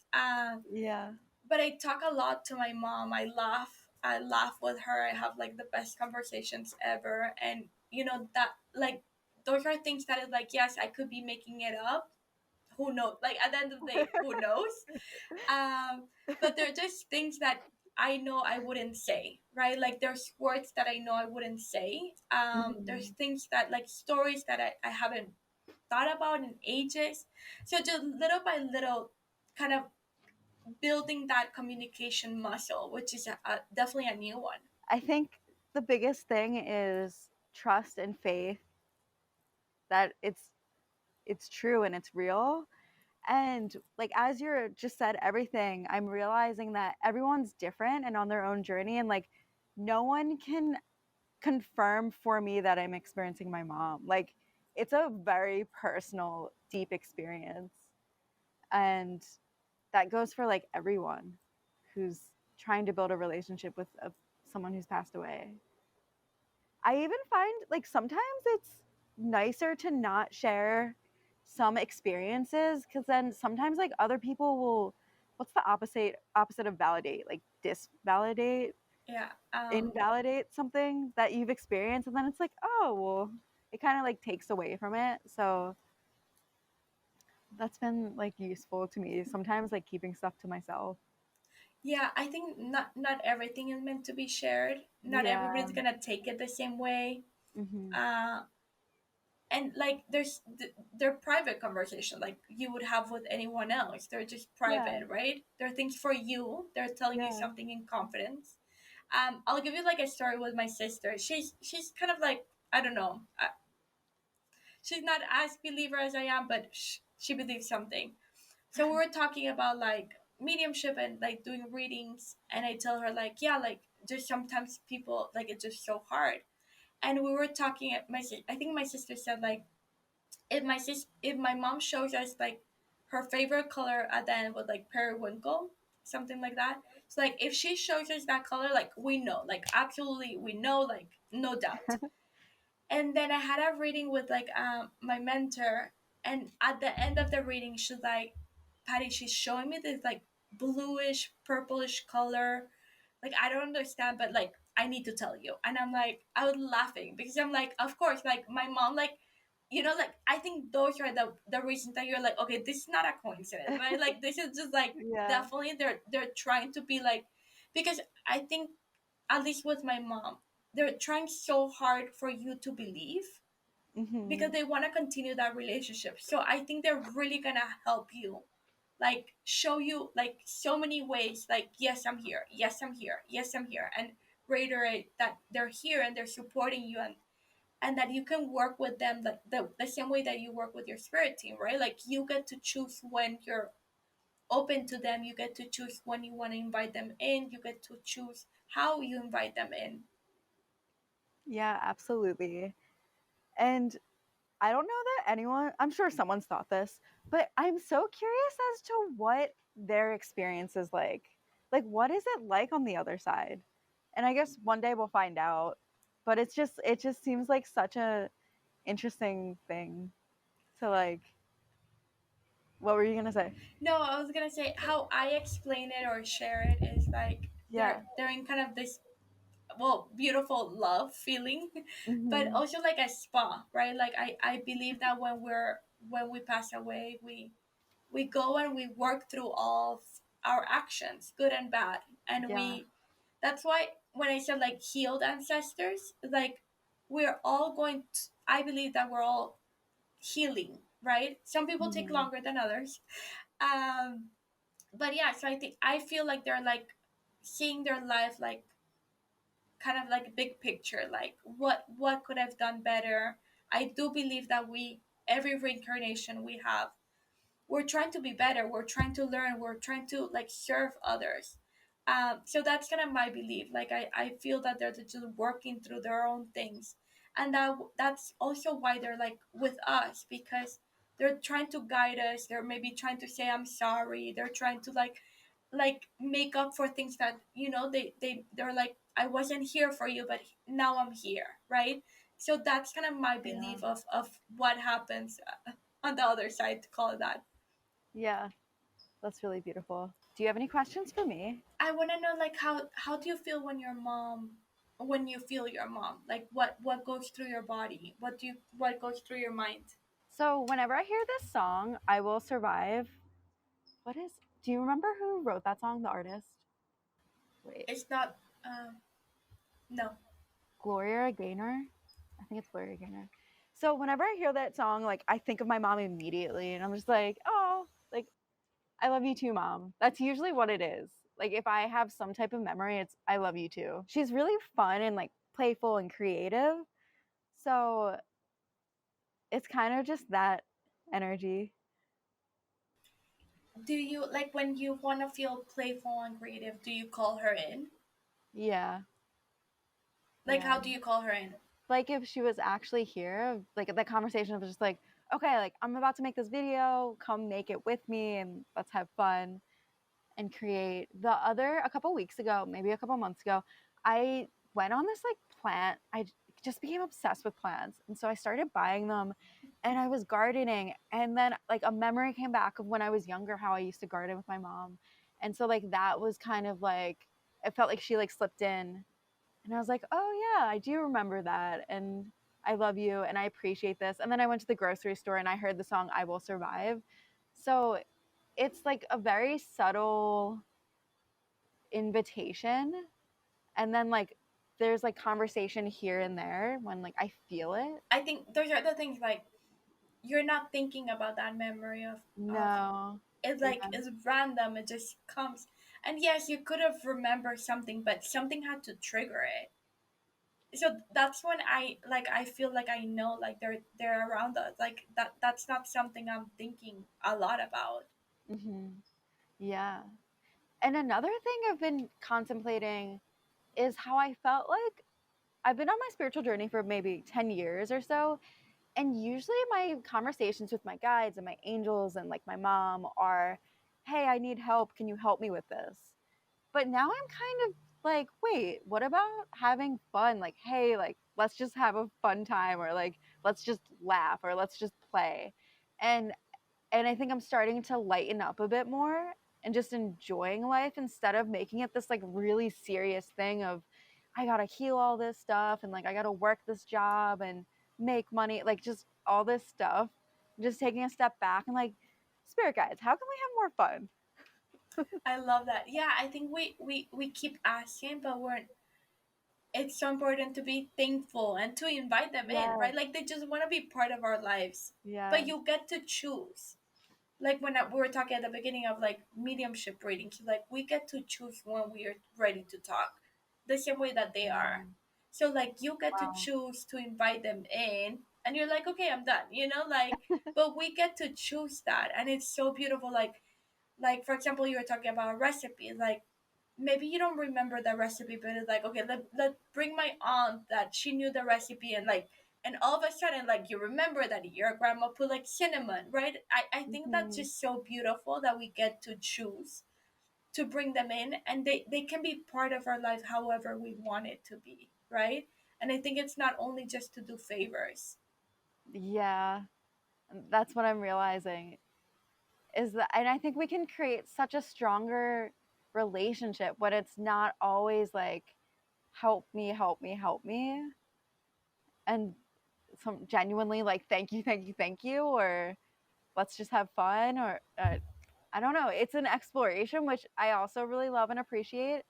B: Yeah.
A: But I talk a lot to my mom. I laugh with her. I have like the best conversations ever, and that, like, those are things that is like, yes, I could be making it up. Who knows? Like, at the end of the day, who knows? um but they're just things that I know I wouldn't say, right? Like, there's words that I know I wouldn't say. There's
B: Hmm.
A: things that, like, stories that I haven't thought about in ages. So just little by little, kind of building that communication muscle, which is definitely a new one.
B: I think the biggest thing is trust and faith that it's true and it's real. And like as you're just said everything, I'm realizing that everyone's different and on their own journey, and like no one can confirm for me that I'm experiencing my mom. Like it's a very personal, deep experience. And that goes for like everyone who's trying to build a relationship with someone who's passed away. I even find like sometimes it's nicer to not share some experiences, because then sometimes like other people will, what's the opposite of validate, like disvalidate,
A: Yeah.
B: invalidate something that you've experienced, and then it's like, oh well, it kind of like takes away from it. So that's been like useful to me sometimes, like keeping stuff to myself.
A: Yeah, I think not everything is meant to be shared. Not
B: Yeah.
A: everybody's gonna take it the same way.
B: Hmm.
A: uh and like, they're private conversation like you would have with anyone else. They're just
B: Yeah.
A: private, right? They're things for you. They're telling you
B: Yeah.
A: something in confidence. I'll give you like a story with my sister. She's kind of like, I don't know, she's not as believer as I am, but she believes something. So we were talking about like mediumship and like doing readings, and I tell her like, yeah, like, just sometimes people, like, it's just so hard. And we were talking at I think my sister said like, if my mom shows us like her favorite color at the end was like periwinkle, something like that. So like if she shows us that color, like we know, like absolutely we know, like no doubt. And then I had a reading with like my mentor, and at the end of the reading, she's like, Patty, she's showing me this like bluish, purplish color. Like I don't understand, but like I need to tell you. And I'm like, I was laughing because I'm like, of course, like my mom, like like I think those are the reasons that you're like, okay, this is not a coincidence, right? Like this is just like
B: Yeah.
A: definitely they're trying to be like, because I think at least with my mom, they're trying so hard for you to believe because
B: Hmm.
A: they want to continue that relationship. So I think they're really gonna help you, like show you like so many ways, like yes I'm here, yes I'm here, yes I'm here, and reiterate that they're here and they're supporting you, and that you can work with them like the same way that you work with your spirit team, right? Like you get to choose when you're open to them, you get to choose when you want to invite them in, you get to choose how you invite them in.
B: Yeah, absolutely. And I don't know that anyone, I'm sure someone's thought this, but I'm so curious as to what their experience is like. Like, what is it like on the other side? And I guess one day we'll find out. But it just seems like such a interesting thing to like. What were you gonna say?
A: No, I was gonna say how I explain it or share it is like
B: Yeah.
A: they're in kind of this, well, beautiful love feeling, but
B: Hmm.
A: also like a spa, right? Like I believe that when we pass away, we go and we work through all of our actions, good and bad, and
B: Yeah.
A: we that's why when I said like healed ancestors, like we're all going to, I believe that we're all healing, right? Some people take
B: Hmm.
A: longer than others. um but yeah, so I think I feel like they're like seeing their life like kind of like big picture, like what could I've done better. I do believe that we, every reincarnation we have, we're trying to be better, we're trying to learn, we're trying to like serve others. So that's kind of my belief, like I feel that they're just working through their own things, and that's also why they're like with us, because they're trying to guide us, they're maybe trying to say I'm sorry, they're trying to like make up for things that they're like, I wasn't here for you, but now I'm here, right? So that's kind of my
B: Yeah.
A: belief of what happens on the other side, to call it that.
B: Yeah. That's really beautiful. Do you have any questions for me?
A: I want to know like how do you feel when your mom, when you feel your mom, like what goes through your body, what goes through your mind?
B: So whenever I hear this song, I Will Survive. What is? Do you remember who wrote that song? The artist? Wait,
A: It's not no.
B: Gloria Gaynor. I think it's Gloria Gaynor. So whenever I hear that song, like I think of my mom immediately, and I'm just like, oh, like I love you too, mom. That's usually what it is. Like if I have some type of memory, it's I love you too. She's really fun and like playful and creative. So it's kind of just that energy.
A: Do you like when you want to feel playful and creative, do you call her in?
B: Yeah.
A: Like
B: Yeah.
A: how do you call her in?
B: Like if she was actually here, like the conversation was just like, okay, like I'm about to make this video, come make it with me and let's have fun and create. A couple weeks ago, maybe a couple months ago, I went on this like plant. Just became obsessed with plants. And so I started buying them and I was gardening. And then like a memory came back of when I was younger, how I used to garden with my mom. And so like that was kind of like, it felt like she like slipped in. And I was like, oh yeah, I do remember that. And I love you and I appreciate this. And then I went to the grocery store and I heard the song I Will Survive. So it's like a very subtle invitation. And then like there's like conversation here and there when like I feel it.
A: I think those are the things, like you're not thinking about that memory of
B: No.
A: it's like
B: Yeah.
A: it's random, it just comes. And yes, you could have remembered something, but something had to trigger it. So that's when I feel like I know, like they're around us, like that's not something I'm thinking a lot about.
B: Hmm. Yeah. And another thing I've been contemplating is how I felt like I've been on my spiritual journey for maybe 10 years or so. And usually my conversations with my guides and my angels and like my mom are hey, I need help. Can you help me with this? But now I'm kind of like, wait, what about having fun? Like, hey, like, let's just have a fun time, or like, let's just laugh, or let's just play. And and I think I'm starting to lighten up a bit more and just enjoying life instead of making it this like really serious thing of I gotta heal all this stuff and like I gotta work this job and make money, like just all this stuff. Just taking a step back and like, spirit guides, how can we have more fun?
A: I love that. Yeah, I think we keep asking, but we're it's so important to be thankful and to invite them in,
B: Yes,
A: right? Like they just want to be part of our lives, but
B: yes.
A: you get to choose. Like we were talking at the beginning of like mediumship readings, like we get to choose when we are ready to talk, the same way that they
B: Yeah.
A: are. So like you get to
B: Wow.
A: choose to invite them in, and you're like, okay, I'm done, you know, like. But we get to choose that, and it's so beautiful. Like for example, you were talking about a recipe, like maybe you don't remember the recipe, but it's like, okay, let bring my aunt that she knew the recipe, and like, and all of a sudden like you remember that your grandma put like cinnamon, right? I think that's
B: Hmm.
A: just so beautiful that we get to choose to bring them in, and they can be part of our life however we want it to be, right? And I think it's not only just to do favors.
B: Yeah, that's what I'm realizing is that, and I think we can create such a stronger relationship when it's not always like help me, help me, help me, and some genuinely like thank you, thank you, thank you, or let's just have fun, or I don't know. It's an exploration, which I also really love and appreciate,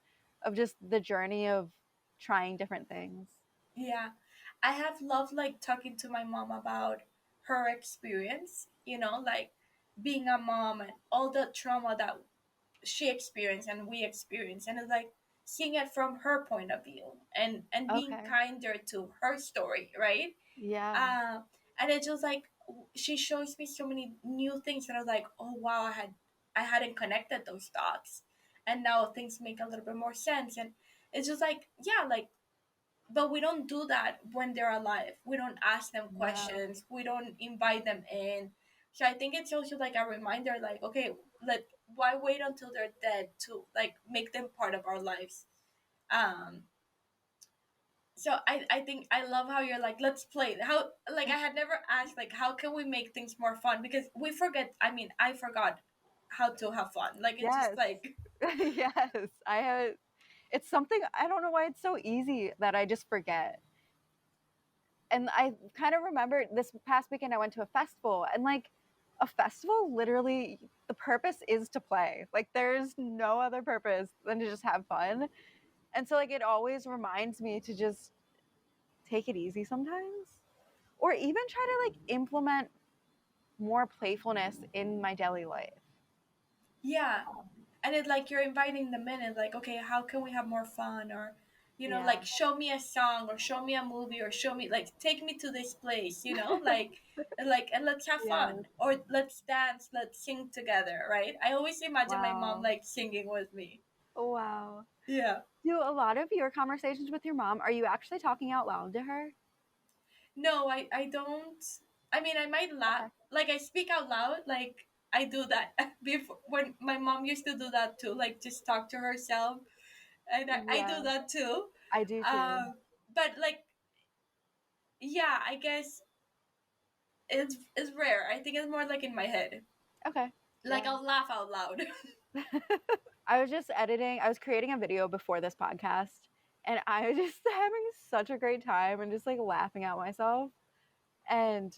B: of just the journey of trying different things.
A: Yeah, I have loved like talking to my mom about her experience, you know, like being a mom and all the trauma that she experienced and we experienced, and it's like seeing it from her point of view and being
B: Okay.
A: kinder to her story, right?
B: Yeah.
A: uh and it's just like she shows me so many new things that I was like, oh wow, I hadn't connected those dots, and now things make a little bit more sense. And it's just like, yeah, like, but we don't do that when they're alive. We don't ask them
B: Yeah.
A: questions, we don't invite them in. So I think it's also like a reminder, like, okay, let why wait until they're dead to like make them part of our lives. um so I think I love how you're like, let's play. How, like, I had never asked like how can we make things more fun, because we forget. I mean, I forgot how to have fun. Like it's just
B: Yes.
A: like,
B: Yes. I have. It's something I don't know why it's so easy that I just forget. And I kind of remember this past weekend I went to a festival, and like a festival literally the purpose is to play. Like there's no other purpose than to just have fun. And so like it always reminds me to just take it easy sometimes, or even try to like implement more playfulness in my daily life.
A: yeah. And it's like you're inviting them in, and like, okay, how can we have more fun? Or, you know,
B: Yeah.
A: like show me a song or show me a movie or show me, like, take me to this place, you know, like, and let's have fun,
B: Yes.
A: or let's dance, let's sing together, right? I always imagine my mom
B: Wow.
A: like singing with me.
B: Oh, wow.
A: Yeah.
B: Do a lot of your conversations with your mom, are you actually talking out loud to her?
A: No, I don't. I mean, I might laugh,
B: Okay.
A: like I speak out loud, like I do that before, when my mom used to do that too, like just talk to herself, and I do
B: Yeah,
A: that too.
B: I do too.
A: But like, yeah, I guess it's rare. I think it's more like in my head.
B: Okay.
A: Like
B: Yeah.
A: I'll laugh out loud.
B: I was just editing, I was creating a video before this podcast, and I was just having such a great time and just like laughing at myself. And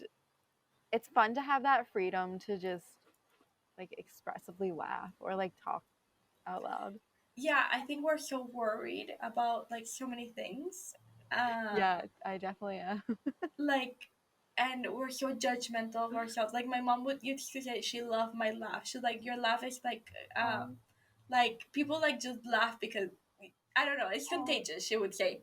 B: it's fun to have that freedom to just like expressively laugh or like talk out loud.
A: Yeah, I think we're so worried about like so many things. Uh
B: Yeah, I definitely am.
A: like, and we're so judgmental of ourselves. Like my mom would used to say she loved my laugh. She's like, your laugh is
B: Oh,
A: like people like just laugh because I don't know, it's
B: oh.
A: contagious, she would say.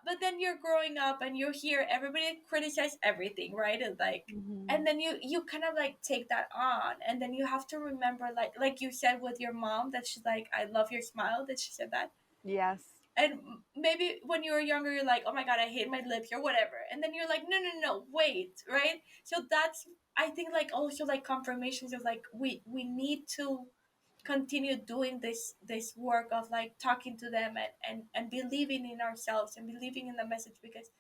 A: But then you're growing up and you hear everybody criticize everything, right? And like,
B: Hmm.
A: and then you kind of like take that on, and then you have to remember, like you said with your mom, that she's like, I love your smile, that she said that.
B: Yes.
A: And maybe when you were younger, you're like, oh my god, I hate my lips or whatever, and then you're like, no, no, no, wait, right? So that's I think like also like confirmations of like we need to continue doing this work of like talking to them and believing in ourselves and believing in the message, because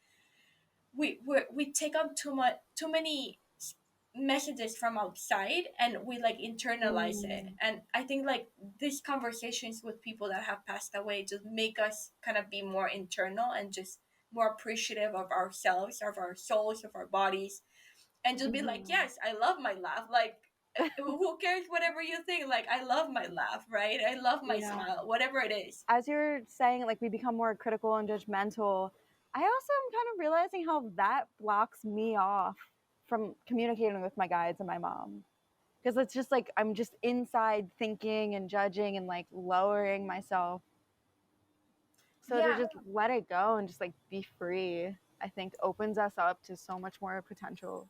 A: we take on too many messages from outside and we like internalize it.
B: Mm.
A: And I think like these conversations with people that have passed away just make us kind of be more internal and just more appreciative of ourselves, of our souls, of our bodies, and just be like,
B: Mhm.
A: yes, I love my laugh. Like, who cares whatever you think? Like, I love my laugh, right? I love my
B: Yeah.
A: smile, whatever it is.
B: As you're saying, like we become more critical and judgmental, I also am kind of realizing how that blocks me off from communicating with my guides and my mom. Because it's just like I'm just inside thinking and judging and like lowering myself. So to
A: Yeah,
B: just let it go and just like be free, I think opens us up to so much more potential.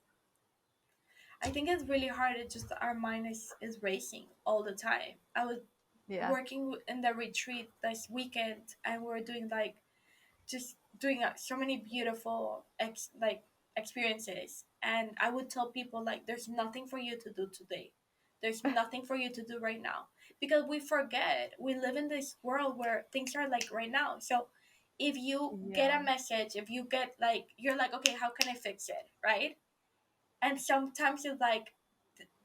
A: I think it's really hard. It's just our mind is racing all the time. I was
B: Yeah.
A: working in the retreat this weekend, and we're doing like just doing so many beautiful experiences. And I would tell people like, there's nothing for you to do today. There's nothing for you to do right now, because we forget we live in this world where things are like right now. So if you get
B: Yeah.
A: a message, if you get like, you're like, okay, how can I fix it, right? And sometimes it's like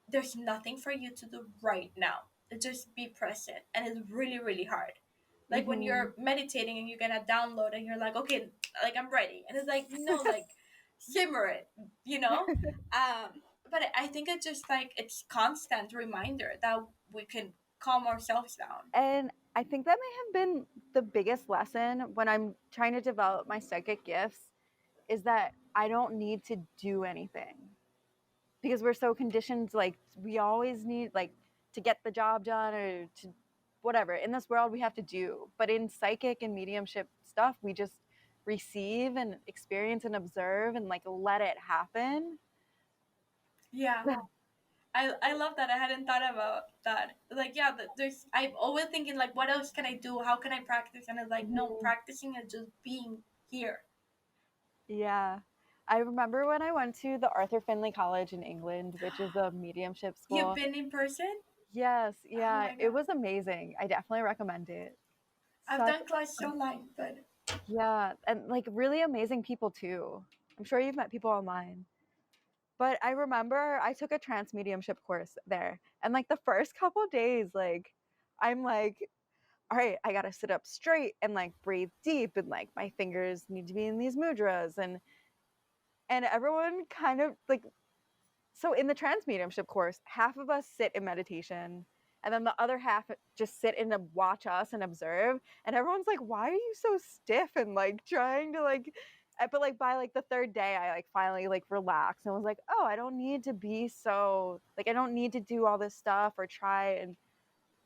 A: there's nothing for you to do right now. Just be present, and it's really really hard. Like when
B: Hmm.
A: you're meditating and you're gonna download and you're like, okay, like I'm ready, and it's like, no, like simmer it, you know. But I think it's just like it's constant reminder that we can calm ourselves down.
B: And I think that may have been the biggest lesson when I'm trying to develop my psychic gifts is that I don't need to do anything because we're so conditioned. Like we always need like to get the job done or to whatever in this world we have to do. But in psychic and mediumship stuff, we just receive and experience and observe and like let it happen.
A: Yeah, I love that. I hadn't thought about that. Like, yeah, there's, I'm always thinking like, what else can I do? How can I practice? And it's like, no,
B: Mhm.
A: practicing is just being here.
B: Yeah. I remember when I went to the Arthur Findlay College in England, which is a mediumship
A: You've
B: school.
A: been in person?
B: Yes,
A: Oh
B: yeah,
A: my
B: it
A: god.
B: was amazing. I definitely recommend it.
A: I've
B: Such
A: done classes online, but
B: yeah, and like really amazing people too. I'm sure you've met people online. But I remember I took a trance mediumship course there. And like the first couple days, like I'm like, all right, I gotta sit up straight and like breathe deep and like my fingers need to be in these mudras and everyone kind of like so in the trance mediumship course, half of us sit in meditation and then the other half just sit and watch us and observe. And everyone's like, why are you so stiff and like trying to like but like by like the third day I like finally like relaxed and was like, oh, I don't need to be so like I don't need to do all this stuff or try and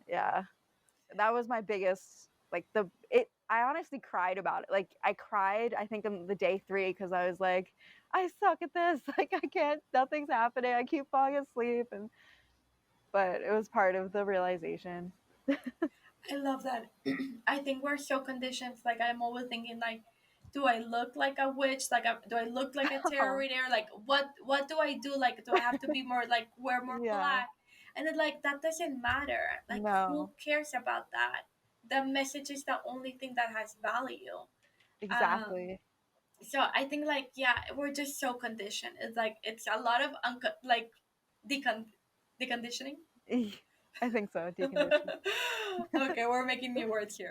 B: yeah. That was my biggest like the it I honestly cried about it. Like I cried I think on the day 3 because I was like I suck at this. Like I can't nothing's happening. I keep falling asleep and but it was part of the realization.
A: I love that. I think we're so conditioned. Like, I'm always thinking like, do I look like a witch? Like, do I look like a tarot
B: Oh,
A: reader? Like, what do I do? Like, do I have to be more like wear more
B: yeah.
A: black? And it's like that doesn't matter. Like, who
B: No.
A: cares about that? The message is the only thing that has value. Um,
B: Exactly.
A: so I think like, yeah, we're just so conditioned. It's like it's a lot of like decon deconditioning.
B: I think so. Deconditioned.
A: Okay, we're making new words here.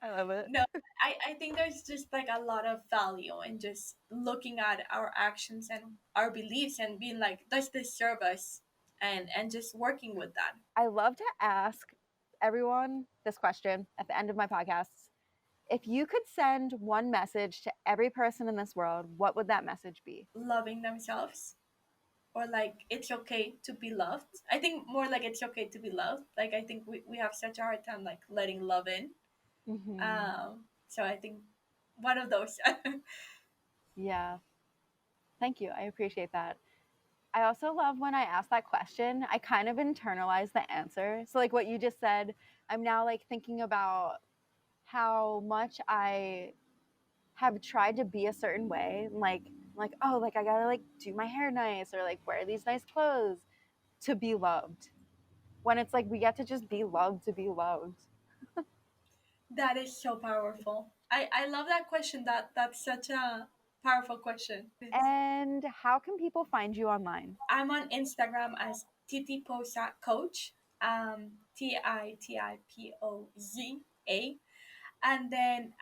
B: I love it.
A: No, I think there's just like a lot of value in just looking at our actions and our beliefs and being like, does this serve us? And just working with that.
B: I love to ask everyone this question at the end of my podcasts. If you could send one message to every person in this world, what would that message be?
A: Loving themselves, or like it's okay to be loved. I think more like it's okay to be loved. Like I think we have such a hard time like letting love in.
B: Hmm.
A: So I think one of those.
B: Yeah. Thank you. I appreciate that. I also love when I ask that question, I kind of internalize the answer. So, like what you just said, I'm now like thinking about how much I have tried to be a certain way. Like Like, oh, like I gotta like do my hair nice or like wear these nice clothes to be loved. When it's like we get to just be loved to be loved.
A: That is so powerful. I love that question. That's such a powerful question.
B: And how can people find you online?
A: I'm on Instagram as Titi Posa Coach, Titipoza, and then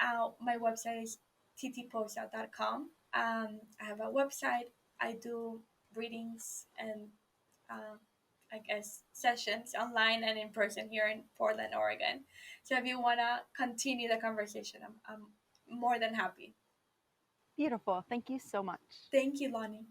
A: my website is titiposa.com. I have a website. I do readings and I guess sessions online and in person here in Portland, Oregon. So if you wanna continue the conversation, I'm more than happy.
B: Beautiful. Thank you so much.
A: Thank you, Lonnie.